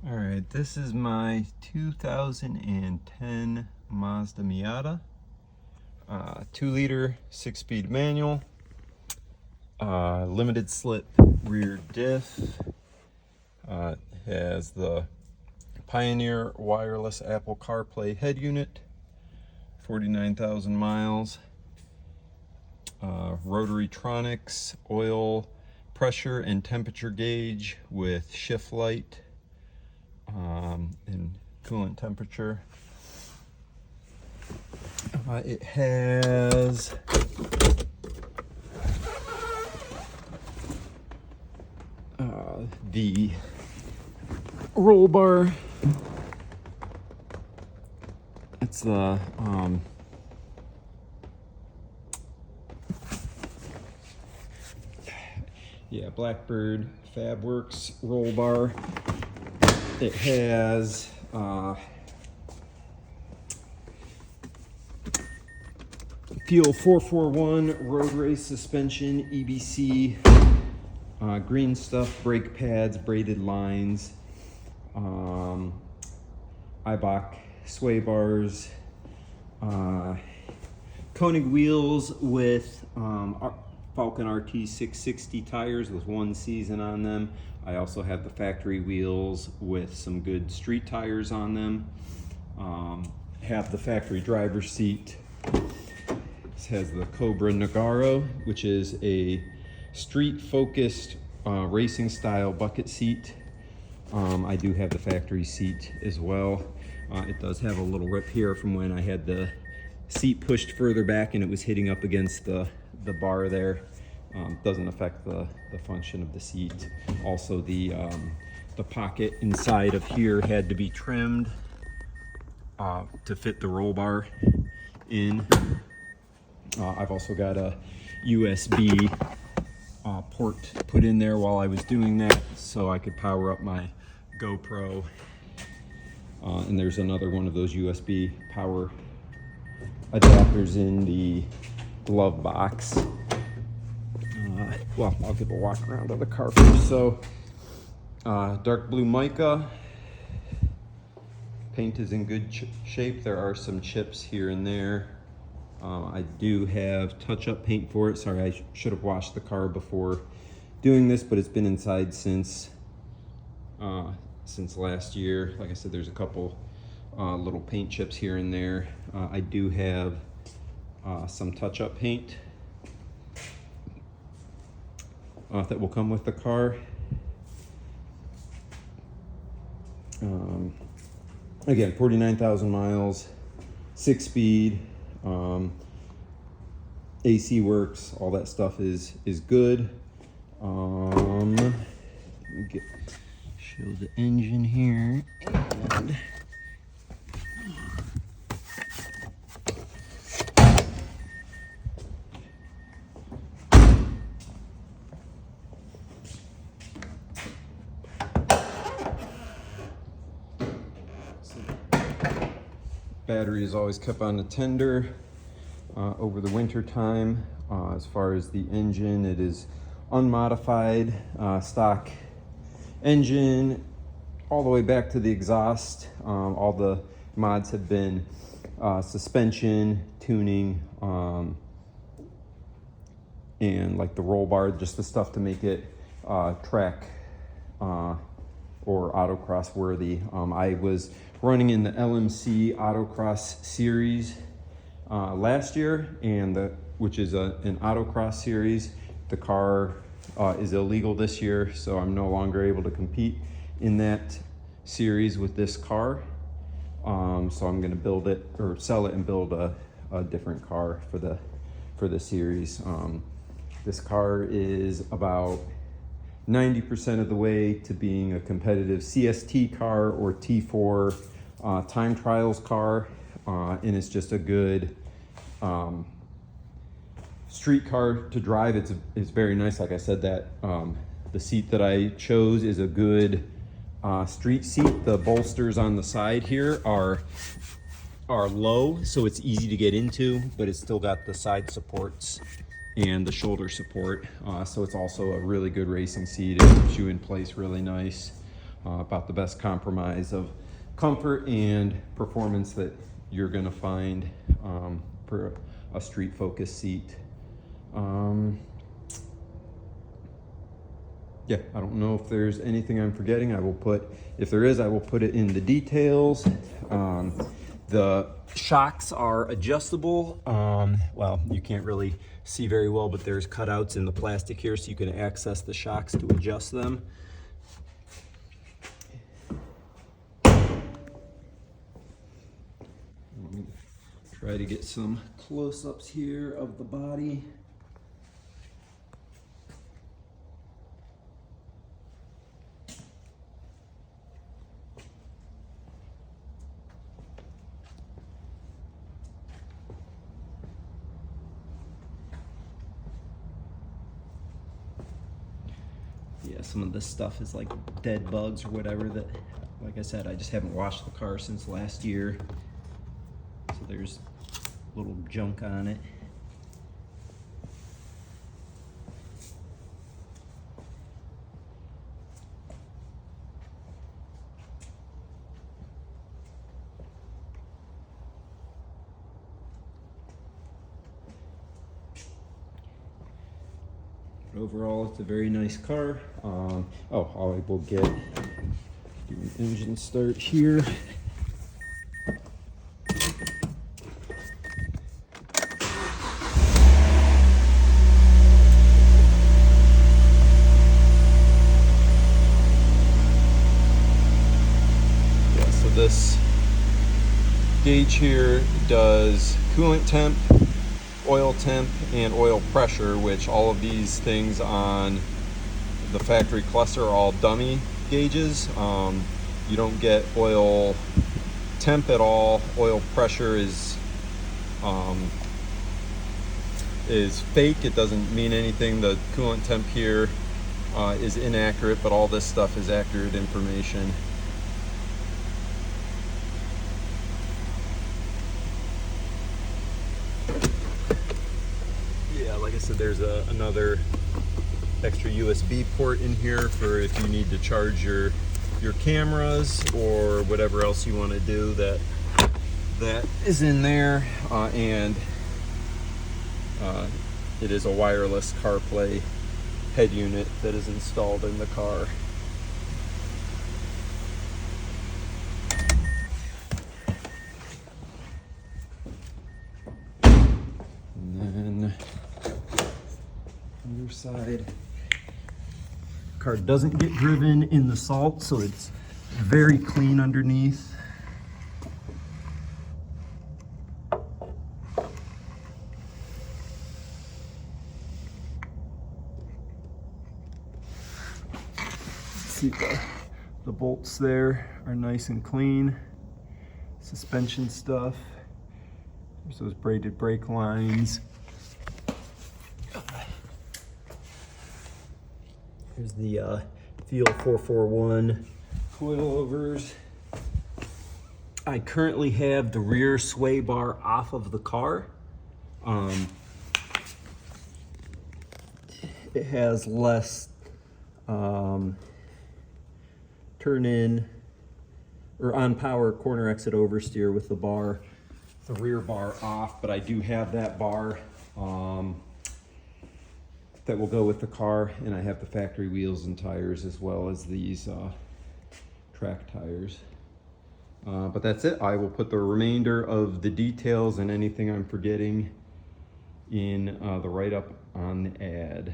All right, this is my 2010 Mazda Miata, 2-liter, 6-speed manual, limited slip rear diff. Has the Pioneer wireless Apple CarPlay head unit, 49,000 miles, rotary tronics, oil pressure and temperature gauge with shift light, and coolant temperature. It has the roll bar. It's the Blackbird Fabworks roll bar. It has Fuel 441 road race suspension, EBC, green stuff, brake pads, braided lines, Eibach sway bars, Koenig wheels with Falcon RT 660 tires with 1 season on them. I also have the factory wheels with some good street tires on them. Have the factory driver's seat. This has the Cobra Nagaro, which is a street-focused racing style bucket seat. I do have the factory seat as well. It does have a little rip here from when I had the seat pushed further back and it was hitting up against the bar there. Doesn't affect the function of the seat. Also, the pocket inside of here had to be trimmed to fit the roll bar in. I've also got a USB port put in there while I was doing that so I could power up my GoPro. And there's another one of those USB power adapters in the glove box. Well, I'll give a walk around of the car first. So, dark blue mica. Paint is in good shape. There are some chips here and there. I do have touch-up paint for it. Sorry, I should have washed the car before doing this, but it's been inside since last year. Like I said, there's a couple little paint chips here and there. I do have some touch-up paint that will come with the car. Again, 49,000 miles, 6-speed, AC works, all that stuff is good. Let me show the engine here. And battery is always kept on the tender over the winter time. As far as the engine, it is unmodified stock engine all the way back to the exhaust. All the mods have been suspension, tuning, and like the roll bar, just the stuff to make it track or autocross worthy. I was running in the LMC autocross series last year, and which is an autocross series. The car is illegal this year, so I'm no longer able to compete in that series with this car. So I'm going to build it or sell it and build a different car for the series. This car is about 90% of the way to being a competitive CST car or T4 time trials car, and it's just a good street car to drive. It's very nice. Like I said, that the seat that I chose is a good street seat. The bolsters on the side here are low, so it's easy to get into, but it's still got the side supports and the shoulder support. So it's also a really good racing seat. It keeps you in place really nice. about the best compromise of comfort and performance that you're gonna find for a street focused seat. Yeah, I don't know if there's anything I'm forgetting. If there is, I will put it in the details. The shocks are adjustable. Well, you can't really see very well, but there's cutouts in the plastic here so you can access the shocks to adjust them. Let me try to get some close-ups here of the body. Yeah, some of this stuff is like dead bugs or whatever that, like I said, I just haven't washed the car since last year. So there's a little junk on it. But overall, it's a very nice car. I will get an engine start here. Yeah, so this gauge here does coolant temp, oil temp, and oil pressure, which all of these things on the factory cluster are all dummy gauges. You don't get oil temp at all. Oil pressure is fake. It doesn't mean anything. The coolant temp here is inaccurate, but all this stuff is accurate information. Like I said, there's another extra USB port in here for if you need to charge your cameras or whatever else you want to do. That is in there, and it is a wireless CarPlay head unit that is installed in the car. Side. Car doesn't get driven in the salt, so it's very clean underneath. See the bolts there are nice and clean. Suspension stuff. There's those braided brake lines. Here's the Feel 441 coilovers. I currently have the rear sway bar off of the car. It has less turn in or on power corner exit oversteer with the rear bar off, but I do have that bar that will go with the car, and I have the factory wheels and tires as well as these track tires. But that's it. I will put the remainder of the details and anything I'm forgetting in the write-up on the ad.